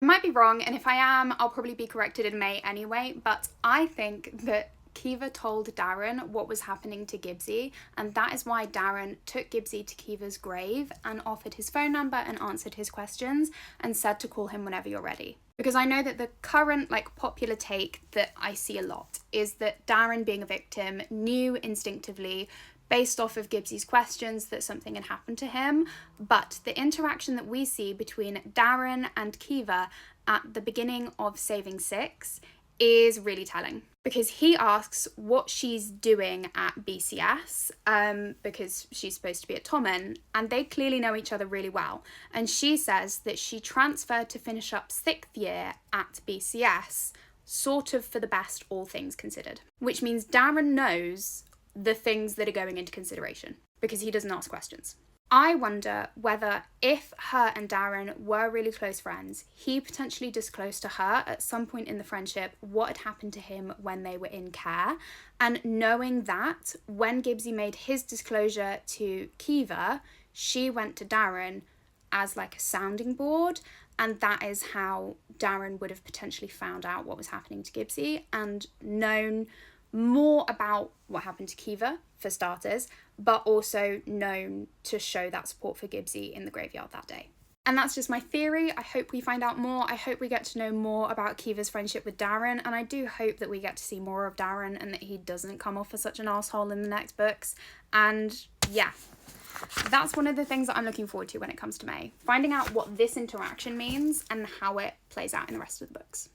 Might be wrong, and if I am, I'll probably be corrected in May anyway, but I think that Kiva told Darren what was happening to Gibbsy, and that is why Darren took Gibbsy to Kiva's grave and offered his phone number and answered his questions and said to call him whenever you're ready. Because I know that the current popular take that I see a lot is that Darren, being a victim, knew instinctively based off of Gibbsy's questions that something had happened to him, but the interaction that we see between Darren and Kiva at the beginning of Saving Six is really telling, because he asks what she's doing at BCS, because she's supposed to be at Tommen, and they clearly know each other really well, and she says that she transferred to finish up 6th year at BCS, sort of for the best, all things considered, which means Darren knows the things that are going into consideration, because he doesn't ask questions. I wonder whether, if her and Darren were really close friends, he potentially disclosed to her at some point in the friendship what had happened to him when they were in care, and knowing that, when Gibbsy made his disclosure to Kiva, she went to Darren as a sounding board, and that is how Darren would have potentially found out what was happening to Gibbsy and known more about what happened to Kiva, for starters, but also known to show that support for Gibbsy in the graveyard that day. And that's just my theory. I hope we find out more. I hope we get to know more about Kiva's friendship with Darren, and I do hope that we get to see more of Darren and that he doesn't come off as such an asshole in the next books. And yeah, that's one of the things that I'm looking forward to when it comes to May. Finding out what this interaction means and how it plays out in the rest of the books.